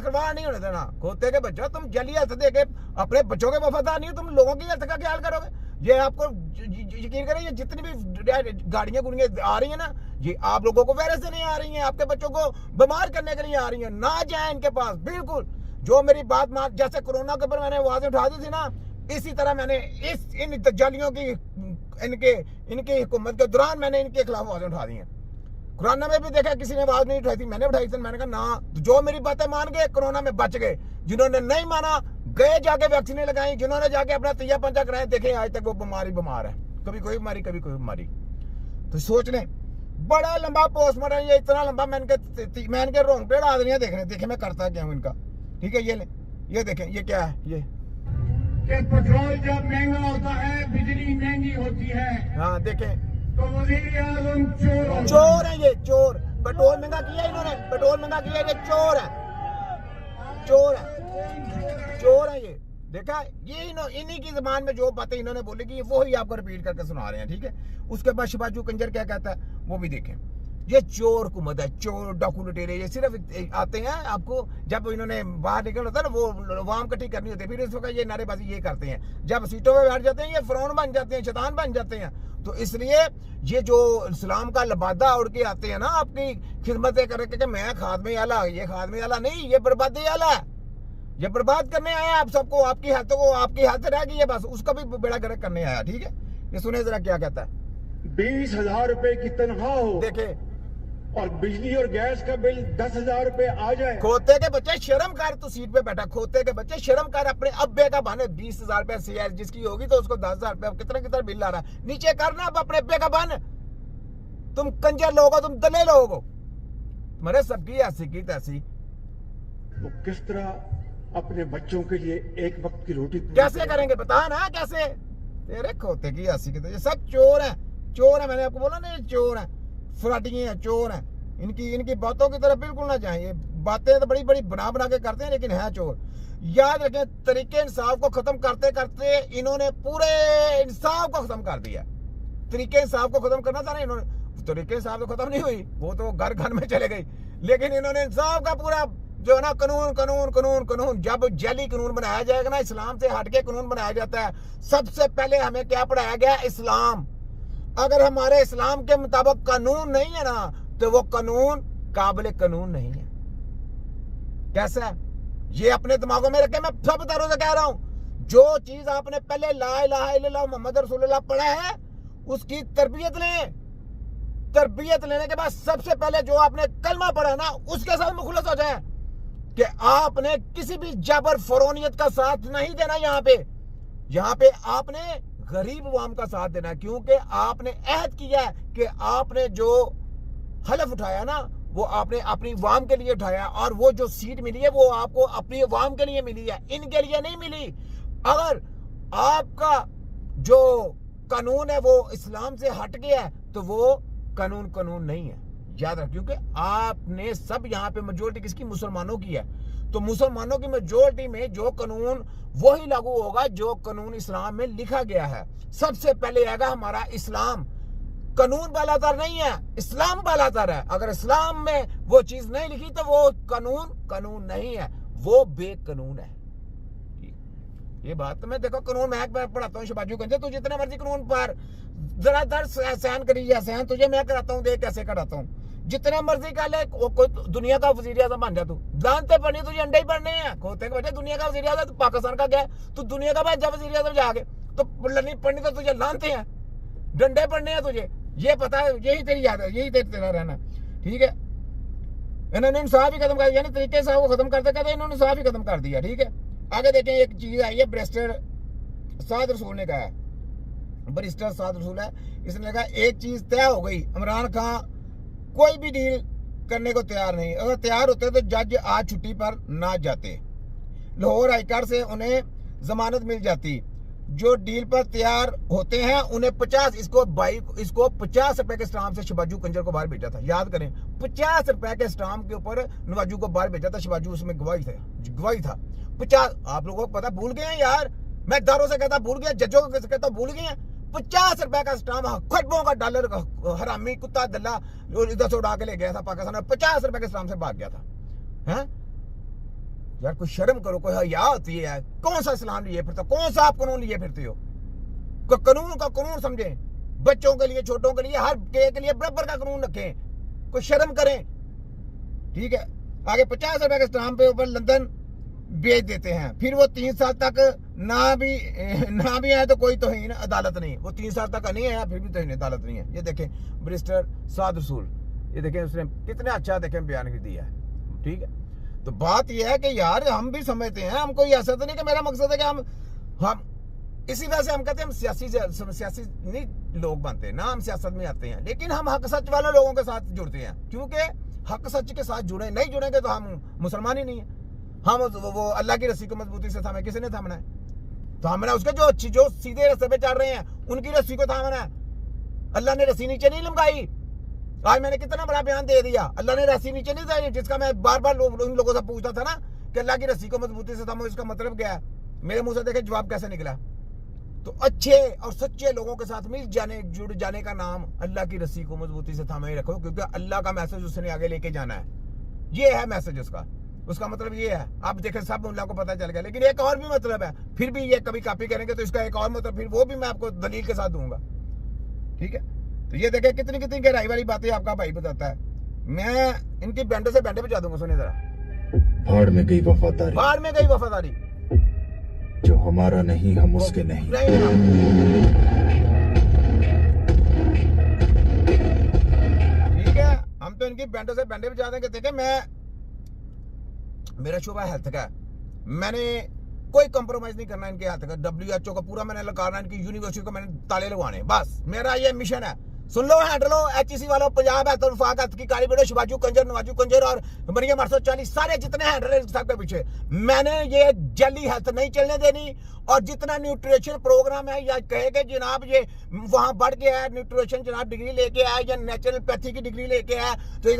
खिलवाड़ नहीं होने देना। खोते के बच्चों, तुम जली हेल्थ दे के अपने बच्चों के वफादार नहीं हो, तुम लोगों की हेल्थ का ख्याल करोगे। ये आपको यकीन करें, ये जितनी भी गाड़ियां गुड़ियां आ रही है ना, ये आप लोगों को वायरस से नहीं आ रही हैं, आपके बच्चों को बीमार करने के लिए आ रही हैं। ना जाए इनके पास बिल्कुल। जो मेरी बात मान, जैसे कोरोना के ऊपर मैंने आवाज उठा दी थी ना, इसी तरह मैंने इन दज्जालियों की इनकी हुकूमत के दौरान मैंने इनके खिलाफ आवाज उठा दी है। कोरोना में भी देखा किसी ने आवाज नहीं उठाई थी, मैंने उठाई थी। मैंने कहा ना, जो मेरी बातें मान गए कोरोना में बच गए, जिन्होंने नहीं माना गए जाके वैक्सीन लगाई, जिन्होंने जाके अपना तैया पंचा कराया, देखे आज तक वो बीमार है, कभी कोई बीमारी कभी कोई बीमारी। तो सोच लें, बड़ा लंबा पोस्टमार्टम, ये इतना लंबा मैं इनके रोंगटे उड़ा रही है। देखे मैं करता क्या हूँ इनका। ठीक है, ये देखें, ये क्या है, ये कि पेट्रोल जब महंगा होता है, बिजली महंगी होती है। हाँ देखें, तो वज़ीर आज़म चोर है, ये चोर। पेट्रोल महंगा किया इन्होंने, पेट्रोल महंगा किया, ये चोर है, चोर है ये। देखा, ये इन्हीं की जबान में जो बातें इन्होंने बोली कि वो ही आपको रिपीट करके सुना रहे हैं। ठीक है, उसके बाद शिवाजू कंजर क्या कहता है वो भी देखें। ये चोर हुकूमत है, चोर डाकू लुटेरे, ये सिर्फ आते हैं आपको जब इन्होंने बाहर निकल होता है ना, वो वाम कट्ठी करनी होती है, फिर इस वक्त ये नारेबाजी ये करते हैं। जब सीटों पे बैठ जाते हैं ये फिरौन बन जाते हैं, शैतान बन जाते हैं। तो इसलिए ये जो इस्लाम का लबादा उड़ के आते हैं ना, आपकी खिदमतें करके कि मैं खादमे आला, ये खादमे आला नहीं, ये बर्बादी आला है। ये बर्बाद करने आया आप सबको, आपकी हाथों को, आपकी हाथ रह गई है बस, उसका भी बेड़ा गर्क करने आया। ठीक है, ये सुने जरा क्या कहता है। 20,000 रुपए की तनख्वाह हो, देखे, और बिजली और गैस का बिल 10,000 रुपए आ जाए। खोते के बच्चे शर्म कर, तू सीट पे बैठा, खोते के बच्चे शर्म कर, अपने अब्बे का बन। 20,000 रुपए सीआर जिसकी होगी तो उसको 10,000 रुपए, कितना बिल आ रहा है, नीचे करना अब अपने अब्बे का बन। तुम कंजर लोग हो, तुम दले लोग हो, तुम्हारे सबकी ऐसी की तैसी। तो किस तरह अपने बच्चों के लिए एक वक्त की रोटी कैसे करेंगे बता ना, कैसे। तेरे खोते की ऐसी की तैसी, सब चोर है, चोर है। मैंने आपको बोला ना, ये चोर है, फराटिए हैं, चोर हैं। इनकी बातों की तरफ बिल्कुल ना जाए। ये बातें तो बड़ी बड़ी बना के करते हैं, लेकिन है चोर। याद रखें, तरीके इंसाफ को खत्म करते करते इन्होंने पूरे इंसाफ को खत्म कर दिया। तरीके इंसाफ को खत्म करना था ना इन्होंने, तरीके इंसाफ तो खत्म नहीं हुई, वो तो घर घर में चले गई, लेकिन इन्होंने इंसाफ का पूरा जो है ना कानून कानून कानून कानून। जब जली कानून बनाया जाएगा ना, इस्लाम से हटके कानून बनाया जाता है। सबसे पहले हमें क्या पढ़ाया गया, इस्लाम। अगर हमारे इस्लाम के मुताबिक कानून नहीं है ना, तो वो कानून काबिल कानून नहीं है। कैसा है ये अपने दिमागों में रखे, मैं सब तरह से कह रहा हूं। जो चीज आपने पहले ला इलाहा इल्लल्लाह मोहम्मद रसूलुल्लाह पढ़ा है, उसकी तरबियत लें। तरबियत लेने के बाद सबसे पहले जो आपने कलमा पढ़ा ना, उसके साथ मुखलस हो जाए कि आपने किसी भी जबर फरोनियत का साथ नहीं देना। यहाँ पे आपने गरीब वाम का साथ देना, क्योंकि आपने अहद किया है कि आपने जो हलफ उठाया ना, वो आपने अपनी वाम के लिए उठाया, और वो जो सीट मिली है वो आपको अपनी वाम के लिए मिली है, इनके लिए नहीं मिली। अगर आपका जो कानून है वो इस्लाम से हट गया है, तो वो कानून नहीं है। याद रख, क्योंकि आपने सब यहाँ पे मेजोरिटी किसकी, मुसलमानों की है। तो मुसलमानों की मेजोरिटी में जो कानून वही लागू होगा जो कानून इस्लाम में लिखा गया है। सबसे पहले आएगा हमारा इस्लाम। कानून बालातर नहीं है, इस्लाम बालातर है। अगर इस्लाम में वो चीज नहीं लिखी तो वो कानून नहीं है, वो बेकानून है। ये बात तो मैं देखो, कानून मैं पढ़ाता हूँ शिवाजू कंजर, तू जितने मर्जी कानून पर जरा दर सहन करिए, सहन तुझे मैं कराता हूँ, देख कैसे कराता हूँ। जितने मर्जी कर ले, कोई दुनिया का वजीर आज़म बन जा। तू जानते पढ़नी, तुझे अंडे ही पढ़ने हैं। खोते के बच्चे, दुनिया का वजीर आज़म तो पाकिस्तान का गया, तू दुनिया का बन जा वजीर आज़म जाके। तो पढ़नी तो तुझे लानते हैं, डंडे पढ़ने हैं तुझे, ये पता है। यही तेरी याद है, यही तेरा रहना। ठीक है, इन्होंने इंसाफ ही खत्म कर दिया, यानी तरीके से वो खत्म करते करते इन्होंने इंसाफ ही खत्म कर दिया। ठीक है, आगे देखें, एक चीज आई है, बैरिस्टर साद रसूल ने कहा है, बैरिस्टर साद रसूल है, इसने कहा एक चीज तय हो गई, इमरान खान कोई भी डील करने को तैयार नहीं। अगर तैयार होते तो जज आज छुट्टी पर ना जाते, लाहौर हाईकोर्ट से उन्हें जमानत मिल जाती। जो डील पर तैयार होते हैं उन्हें 50 इसको 50 रुपए के स्टाम्प से शिवाजू कंजर को बाहर भेजा था। याद करें, 50 रुपए के स्टाम्प के ऊपर नवाजू को बाहर भेजा था शिवाजू, उसमें गवाही था 50। आप लोगों को पता, भूल गए हैं यार, मैं दारों से कहता भूल गया, जजों को कहता भूल गए हैं। 50 रुपए का स्टाम्प, खरबों का डॉलर, हरामी कुत्ता दल्ला इधर से उड़ा के ले गया था पाकिस्तान में, 50 रुपए के स्टाम्प से भाग गया था। यार कोई शर्म करो, कोई हया होती है। कौन सा इस्लाम लिए फिरते हो, कौन सा आप कानून लिए फिरते हो? कानून का कानून समझे, बच्चों के लिए, छोटों के लिए, हर के लिए बराबर का कानून रखें, कोई शर्म करें। ठीक है, आगे 50 रुपए के स्टाम्प पे ऊपर लंदन बेच देते हैं, फिर वो 3 साल तक ना भी आया तो कोई तौहीन अदालत नहीं। वो 3 साल तक नहीं आया, फिर भी तौहीन अदालत नहीं है। ये देखें बैरिस्टर साद रसूल, ये देखें उसने कितने अच्छा देखें बयान दिया है। ठीक है, तो बात यह है कि यार हम भी समझते हैं, हम कोई ऐसा तो नहीं कि मेरा मकसद है कि हम इसी वजह से हम कहते हैं हम सियासी नहीं लोग बनते ना, हम सियासत में आते हैं, लेकिन हम हक सच वाले लोगों के साथ जुड़ते हैं, क्योंकि हक सच के साथ जुड़े नहीं जुड़ेंगे तो हम मुसलमान ही नहीं है। हम वो अल्लाह की रस्सी को मजबूती से थामे, किसी ने थामना है? तो हमने उसके जो सीधे रास्ते पे चल रहे हैं उनकी रस्सी को थामना है। अल्लाह ने रस्सी नीचे नहीं लमकाई। आज मैंने कितना बड़ा बयान दे दिया, अल्लाह ने रस्सी नीचे नहीं लगाई, जिसका मैं बार बार उन लोगों से पूछता था ना कि अल्लाह की रस्सी को मजबूती से थामो, इसका मतलब क्या है? मेरे मुंह से देखे जवाब कैसे निकला। तो अच्छे और सच्चे लोगों के साथ जुड़ जाने का नाम अल्लाह की रस्सी को मजबूती से थामे रखो, क्योंकि अल्लाह का मैसेज उसने आगे लेके जाना है। ये है मैसेज उसका मतलब ये है। आप देखें सब अल्लाह को पता चल गया, लेकिन एक और भी मतलब है, फिर भी ये कभी कॉपी करेंगे तो इसका एक और मतलब, फिर वो भी मैं आपको दलील के साथ दूंगा। ठीक है, तो ये देखें कितनी कितनी गहराई वाली बातें आपका भाई बताता है। मैं इनकी बैंडे से बैंडे बजा दूंगा, सुनिए जरा। भाड़ में गई वफादारी, भाड़ में गई वफादारी, जो हमारा नहीं हम उसके नहीं। ठीक है, हम तो इनकी बैंडों से बैंडे बजा देंगे। देखें मेरा शोबा हेल्थ का, मैंने कोई कंप्रोमाइज नहीं करना इनके हेल्थ का। WHO का पूरा मैंने लगाना, इनकी यूनिवर्सिटी को मैंने ताले लगवाने, बस मेरा ये मिशन है। सुन लो, हैंड लो, HEC वालों, पंजाब है, तनफाक की कारी बेड़ो, शिवाजू कंजर, नवाजू कंजर और मरियम 840 सारे जितने हैंडल हैं सबके पीछे मैंने ये जली हेल्थ नहीं चलने देनी। और जितना न्यूट्रिशन प्रोग्राम है या कहे कि जनाब ये वहां बढ़ गया है, न्यूट्रिशन जनाब डिग्री लेके आया या नेचुरोपैथी की डिग्री लेके आया, तो